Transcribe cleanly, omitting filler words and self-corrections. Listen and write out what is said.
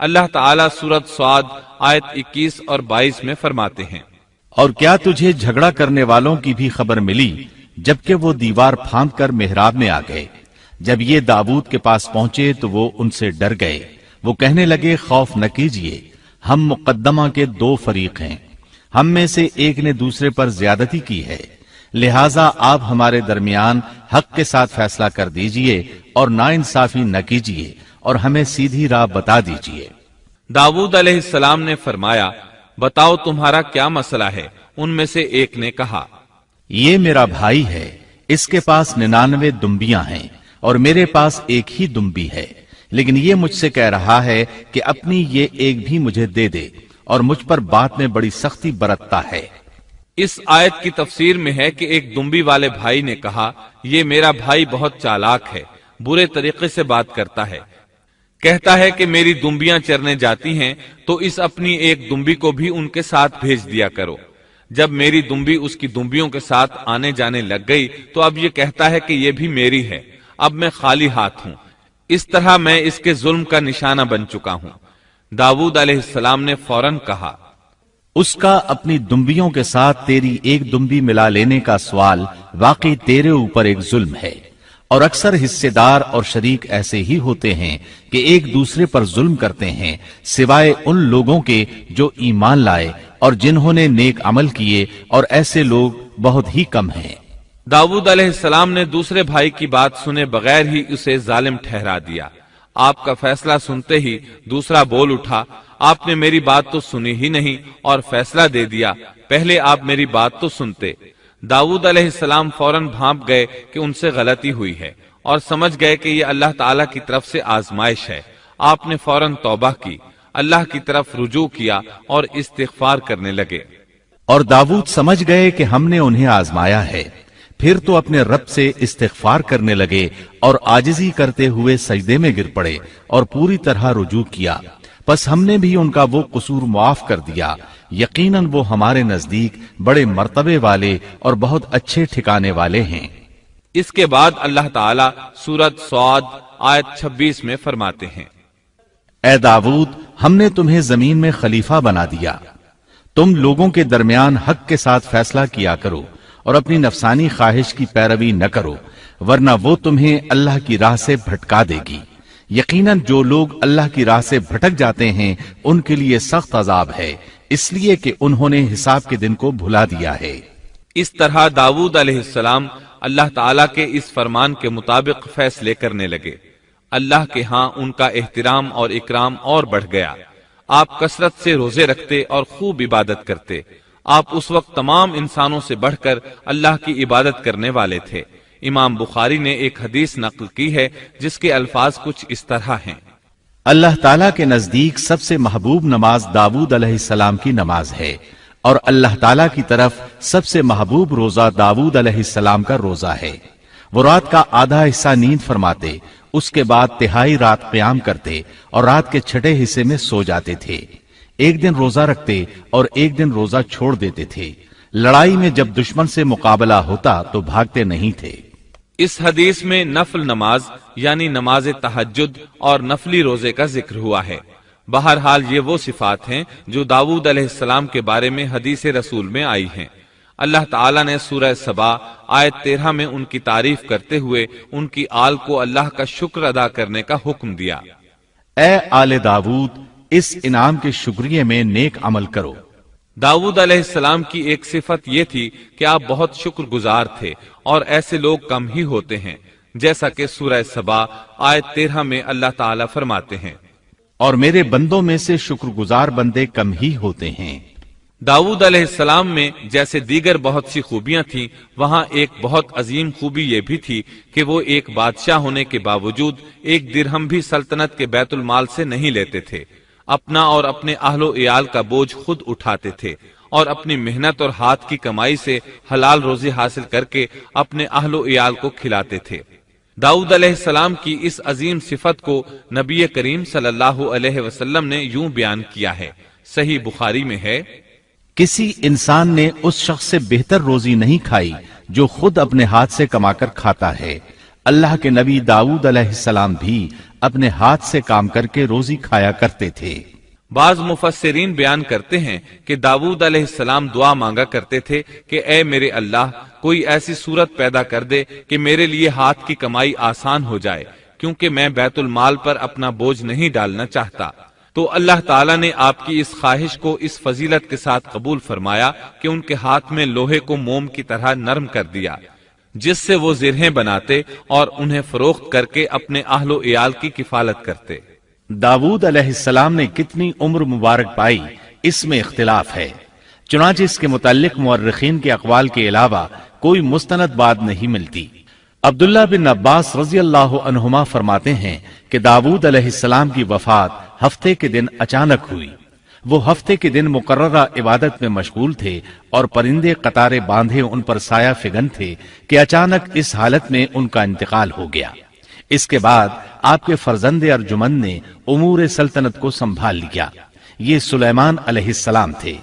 اللہ تعالیٰ سورۃ صاد آیت 21 اور 22 میں فرماتے ہیں، اور کیا تجھے جھگڑا کرنے والوں کی بھی خبر ملی جبکہ وہ دیوار پھاند کر محراب میں آ گئے؟ جب یہ داؤد کے پاس پہنچے تو وہ ان سے ڈر گئے۔ وہ کہنے لگے، خوف نہ کیجیے، ہم مقدمہ کے 2 فریق ہیں، ہم میں سے ایک نے دوسرے پر زیادتی کی ہے، لہٰذا آپ ہمارے درمیان حق کے ساتھ فیصلہ کر دیجئے اور ناانصافی نہ کیجیے اور ہمیں سیدھی راہ بتا دیجیے۔ داؤد علیہ السلام نے فرمایا، بتاؤ تمہارا کیا مسئلہ ہے؟ ان میں سے ایک نے کہا، یہ میرا بھائی ہے، اس کے پاس 99 دمبیاں ہیں اور میرے پاس ایک ہی دمبی ہے، لیکن یہ مجھ سے کہہ رہا ہے کہ اپنی یہ ایک بھی مجھے دے دے اور مجھ پر بات میں بڑی سختی برتتا ہے۔ اس آیت کی تفسیر میں ہے کہ ایک دمبی والے بھائی نے کہا، یہ میرا بھائی بہت چالاک ہے، برے طریقے سے بات کرتا ہے، کہتا ہے کہ میری دمبیاں چرنے جاتی ہیں تو اس اپنی ایک دمبی کو بھی ان کے ساتھ بھیج دیا کرو۔ جب میری دمبی اس کی دمبیوں کے ساتھ آنے جانے لگ گئی تو اب یہ کہتا ہے کہ یہ بھی میری ہے، اب میں خالی ہاتھ ہوں، اس طرح میں اس کے ظلم کا نشانہ بن چکا ہوں۔ داؤد علیہ السلام نے فوراً کہا، اس کا اپنی دمبیوں کے ساتھ تیری ایک دمبی ملا لینے کا سوال واقعی تیرے اوپر ایک ظلم ہے، اور اکثر حصے دار اور شریک ایسے ہی ہوتے ہیں کہ ایک دوسرے پر ظلم کرتے ہیں، سوائے ان لوگوں کے جو ایمان لائے اور جنہوں نے نیک عمل کیے، اور ایسے لوگ بہت ہی کم ہیں۔ داؤد علیہ السلام نے دوسرے بھائی کی بات سنے بغیر ہی اسے ظالم ٹھہرا دیا۔ آپ کا فیصلہ سنتے ہی دوسرا بول اٹھا، آپ نے میری بات تو سنی ہی نہیں اور فیصلہ دے دیا، پہلے آپ میری بات تو سنتے۔ داؤد علیہ السلام فوراً بھانپ گئے کہ ان سے غلطی ہوئی ہے اور سمجھ گئے کہ یہ اللہ تعالیٰ کی طرف سے آزمائش ہے۔ آپ نے فوراً توبہ کی، اللہ کی طرف رجوع کیا اور استغفار کرنے لگے۔ اور داؤد سمجھ گئے کہ ہم نے انہیں آزمایا ہے، پھر تو اپنے رب سے استغفار کرنے لگے اور عاجزی کرتے ہوئے سجدے میں گر پڑے اور پوری طرح رجوع کیا۔ پس ہم نے بھی ان کا وہ قصور معاف کر دیا، یقیناً وہ ہمارے نزدیک بڑے مرتبے والے اور بہت اچھے ٹھکانے والے ہیں۔ اس کے بعد اللہ تعالیٰ سورۃ صاد آیت 26 میں فرماتے ہیں، اے داؤد، ہم نے تمہیں زمین میں خلیفہ بنا دیا، تم لوگوں کے درمیان حق کے ساتھ فیصلہ کیا کرو اور اپنی نفسانی خواہش کی پیروی نہ کرو، ورنہ وہ تمہیں اللہ کی راہ سے بھٹکا دے گی۔ یقیناً جو لوگ اللہ کی راہ سے بھٹک جاتے ہیں ان کے لیے سخت عذاب ہے، اس لیے کہ انہوں نے حساب کے دن کو بھلا دیا ہے۔ اس طرح داؤد علیہ السلام اللہ تعالیٰ کے اس فرمان کے مطابق فیصلے کرنے لگے۔ اللہ کے ہاں ان کا احترام اور اکرام اور بڑھ گیا۔ آپ کثرت سے روزے رکھتے اور خوب عبادت کرتے۔ آپ اس وقت تمام انسانوں سے بڑھ کر اللہ کی عبادت کرنے والے تھے۔ امام بخاری نے ایک حدیث نقل کی ہے جس کے الفاظ کچھ اس طرح ہیں، اللہ تعالیٰ کے نزدیک سب سے محبوب نماز داؤد علیہ السلام کی نماز ہے، اور اللہ تعالیٰ کی طرف سب سے محبوب روزہ داؤد علیہ السلام کا روزہ ہے۔ وہ رات کا آدھا حصہ نیند فرماتے، اس کے بعد تہائی رات قیام کرتے اور رات کے چھٹے حصے میں سو جاتے تھے۔ ایک دن روزہ رکھتے اور ایک دن روزہ چھوڑ دیتے تھے۔ لڑائی میں جب دشمن سے مقابلہ ہوتا تو بھاگتے نہیں تھے۔ اس حدیث میں نفل نماز یعنی نماز تہجد اور نفلی روزے کا ذکر ہوا ہے۔ بہرحال یہ وہ صفات ہیں جو داؤد علیہ السلام کے بارے میں حدیث رسول میں آئی ہیں۔ اللہ تعالیٰ نے سورہ سبا آیت 13 میں ان کی تعریف کرتے ہوئے ان کی آل کو اللہ کا شکر ادا کرنے کا حکم دیا۔ اے آل داؤد، اس انعام کے شکریہ میں نیک عمل کرو۔ داؤد علیہ السلام کی ایک صفت یہ تھی کہ آپ بہت شکر گزار تھے، اور ایسے لوگ کم ہی ہوتے ہیں، جیسا کہ سورہ سبا آیت 13 میں اللہ تعالیٰ فرماتے ہیں، اور میرے بندوں میں سے شکر گزار بندے کم ہی ہوتے ہیں۔ داؤد علیہ السلام میں جیسے دیگر بہت سی خوبیاں تھیں، وہاں ایک بہت عظیم خوبی یہ بھی تھی کہ وہ ایک بادشاہ ہونے کے باوجود ایک درہم بھی سلطنت کے بیت المال سے نہیں لیتے تھے۔ اپنا اور اپنے اہل و عیال کا بوجھ خود اٹھاتے تھے، اور اپنی محنت اور ہاتھ کی کمائی سے حلال روزی حاصل کر کے اپنے اہل و عیال کو کھلاتے تھے۔ داؤد علیہ السلام کی اس عظیم صفت کو نبی کریم صلی اللہ علیہ وسلم نے یوں بیان کیا ہے، صحیح بخاری میں ہے، کسی انسان نے اس شخص سے بہتر روزی نہیں کھائی جو خود اپنے ہاتھ سے کما کر کھاتا ہے۔ اللہ کے نبی داؤد علیہ السلام بھی اپنے ہاتھ سے کام کر کے روزی کھایا کرتے تھے۔ بعض مفسرین بیان کرتے ہیں کہ داؤد علیہ السلام دعا مانگا کرتے تھے کہ اے میرے اللہ، کوئی ایسی صورت پیدا کر دے کہ میرے لیے ہاتھ کی کمائی آسان ہو جائے، کیونکہ میں بیت المال پر اپنا بوجھ نہیں ڈالنا چاہتا۔ تو اللہ تعالیٰ نے آپ کی اس خواہش کو اس فضیلت کے ساتھ قبول فرمایا کہ ان کے ہاتھ میں لوہے کو موم کی طرح نرم کر دیا، جس سے وہ زرہیں بناتے اور انہیں فروخت کر کے اپنے اہل و عیال کی کفالت کرتے۔ داؤد علیہ السلام نے کتنی عمر مبارک پائی، اس میں اختلاف ہے، چنانچہ اس کے متعلق مورخین کے اقوال کے علاوہ کوئی مستند بات نہیں ملتی۔ عبداللہ بن عباس رضی اللہ عنہما فرماتے ہیں کہ داؤد علیہ السلام کی وفات ہفتے کے دن اچانک ہوئی۔ وہ ہفتے کے دن مقررہ عبادت میں مشغول تھے اور پرندے قطارے باندھے ان پر سایہ فگن تھے کہ اچانک اس حالت میں ان کا انتقال ہو گیا۔ اس کے بعد آپ کے فرزند ارجمند نے امور سلطنت کو سنبھال لیا۔ یہ سلیمان علیہ السلام تھے۔